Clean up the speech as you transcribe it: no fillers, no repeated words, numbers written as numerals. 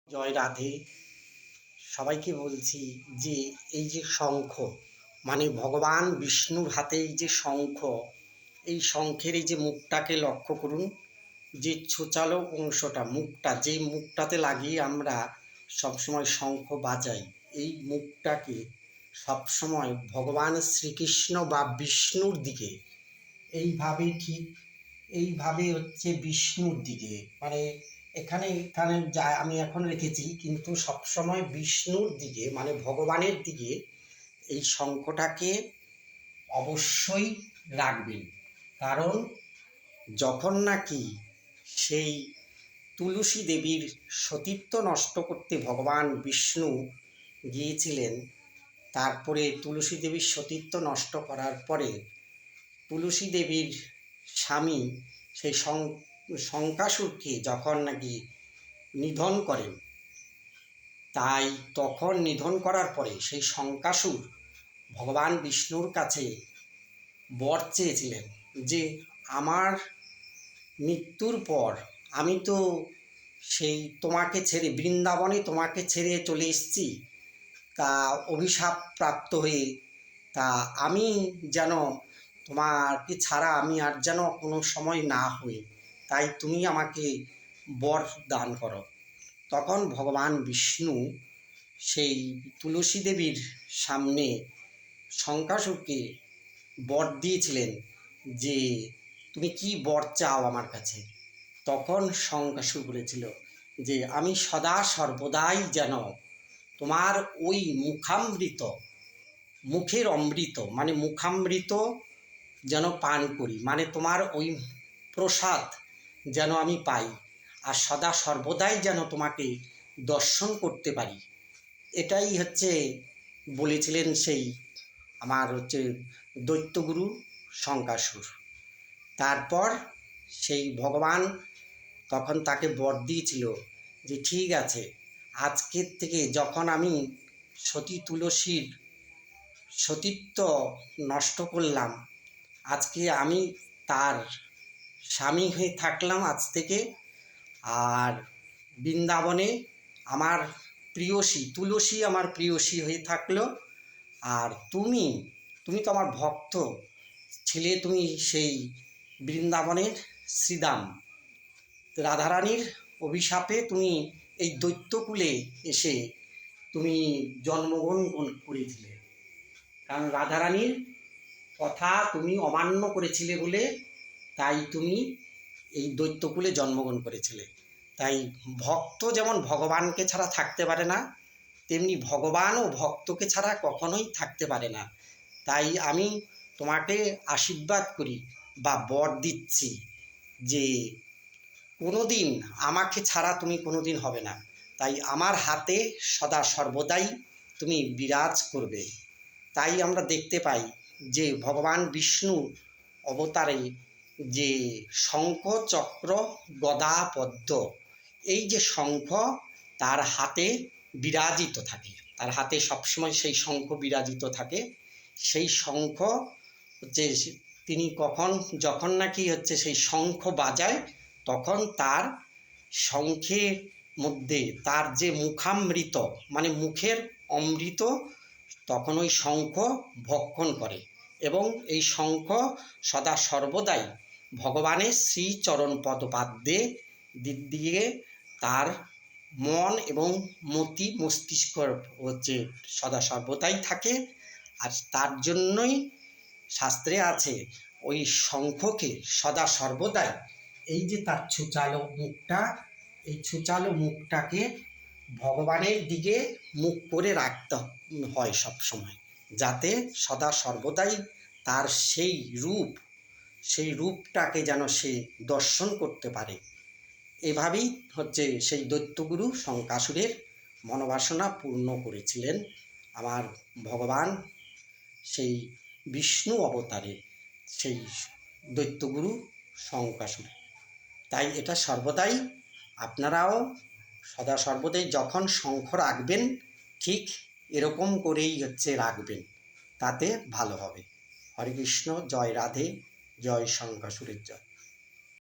জয় রাধে। সবাইকে বলছি যে এই যে শঙ্খ, মানে ভগবান বিষ্ণুর হাতে এই যে শঙ্খ, এই শঙ্খের এই যে মুখটাকে লক্ষ্য করুন। যে ছোচালো অংশটা, মুখটা, যে মুখটাতে লাগিয়ে আমরা সবসময় শঙ্খ বাজাই, এই মুখটাকে সবসময় ভগবান শ্রীকৃষ্ণ বা বিষ্ণুর দিকে এইভাবে, ঠিক এইভাবে হচ্ছে বিষ্ণুর দিকে, মানে এখানে এখানে যা আমি এখন রেখেছি, কিন্তু সবসময় বিষ্ণুর দিকে মানে ভগবানের দিকে এই শঙ্খটাকে অবশ্যই রাখবেন। কারণ যখন নাকি সেই তুলসী দেবীর সতীত্ব নষ্ট করতে ভগবান বিষ্ণু গিয়েছিলেন, তারপরে তুলসী দেবীর সতীত্ব নষ্ট করার পরে তুলসী দেবীর স্বামী সেই শঙ্কাসুরকে যখন নাকি নিধন করেন, তাই তখন নিধন করার পরে সেই শঙ্কাসুর ভগবান বিষ্ণুর কাছে বর চেয়েছিলেন যে আমার মৃত্যুর পর আমি তো সেই তোমাকে ছেড়ে, বৃন্দাবনে তোমাকে ছেড়ে চলে এসেছি, তা অভিশাপ প্রাপ্ত হয়ে, তা আমি যেন তোমাকে ছাড়া আমি আর যেন কোনো সময় না হই, তাই তুমি আমাকে বর দান করো। তখন ভগবান বিষ্ণু সেই তুলসী দেবীর সামনে শঙ্কাসুরকে বর দিয়েছিলেন যে তুমি কি বর চাও আমার কাছে। তখন শঙ্কাসুর বলেছিল যে আমি সদা সর্বদাই যেন তোমার ওই মুখামৃত, মুখের অমৃত মানে মুখামৃত যেন পান করি, মানে তোমার ওই প্রসাদ যেন আমি পাই, আর সদা সর্বদাই যেন তোমাকে দর্শন করতে পারি। এটাই হচ্ছে বলেছিলেন সেই আমার হচ্ছে দৈত্যগুরু শঙ্কাসুর। তারপর সেই ভগবান তখন তাকে বর দিয়েছিল যে ঠিক আছে, আজকের থেকে যখন আমি সতী তুলসীর সতীত্ব নষ্ট করলাম, আজকে আমি তার স্বামী হয়ে থাকলাম আজ থেকে, আর বৃন্দাবনে আমার প্রিয়সী তুলসী আমার প্রিয়সী হয়ে থাকলো, আর তুমি তুমি তো আমার ভক্ত ছিলে, তুমি সেই বৃন্দাবনের শ্রীদাম রাধারানীর অভিশাপে তুমি এই দৈত্যকুলে এসে তুমি জন্মগ্রহণ করেছিলে, কারণ রাধারানীর কথা তুমি অমান্য করেছিলে বলে তাই তুমি এই দৈত্যকুলে জন্মগ্রহণ করেছিলে। তাই ভক্ত যেমন ভগবানকে ছাড়া থাকতে পারে না, তেমনি ভগবানও ভক্তকে ছাড়া কখনোই থাকতে পারে না। তাই আমি তোমাকে আশীর্বাদ করি বা বর দিচ্ছি যে কোনো দিন আমাকে ছাড়া তুমি কোনো দিন হবে না, তাই আমার হাতে সদা সর্বদাই তুমি বিরাজ করবে। তাই আমরা দেখতে পাই যে ভগবান বিষ্ণু অবতারে যে শঙ্খ চক্র গদা পদ্ম, এই যে শঙ্খ তার হাতে বিরাজিত থাকে, তার হাতে সবসময় সেই শঙ্খ বিরাজিত থাকে। সেই শঙ্খ হচ্ছে তিনি যখন নাকি হচ্ছে সেই শঙ্খ বাজায়, তখন তার শঙ্খের মধ্যে তার যে মুখামৃত মানে মুখের অমৃত, তখন ওই শঙ্খ ভক্ষণ করে, এবং এই শঙ্খ সদা সর্বদাই ভগবানের শ্রীচরণ পদপাদ্যে দিয়ে তার মন এবং মতি মস্তিষ্ক হচ্ছে সদা সর্বদাই থাকে। আর তার জন্যই শাস্ত্রে আছে ওই শঙ্খকে সদা সর্বদাই, এই যে তার ছুচালো মুখটা, এই ছুচালো মুখটাকে ভগবানের দিকে মুখ করে রাখতে হয় সব সময়, যাতে সদা সর্বদাই তার সেই রূপটাকে যেন সে দর্শন করতে পারে। এভাবেই হচ্ছে সেই দৈত্যগুরু শঙ্কাসুরের মনোবাসনা পূর্ণ করেছিলেন আমার ভগবান সেই বিষ্ণু অবতারে সেই দৈত্যগুরু শঙ্কাসুর। তাই এটা সর্বদাই আপনারাও সদা সর্বদাই যখন শঙ্খ রাখবেন, ঠিক এরকম করেই হচ্ছে রাখবেন, তাতে ভালো হবে। হরে কৃষ্ণ, জয় রাধে, জয় শঙ্কাসুরের জয়।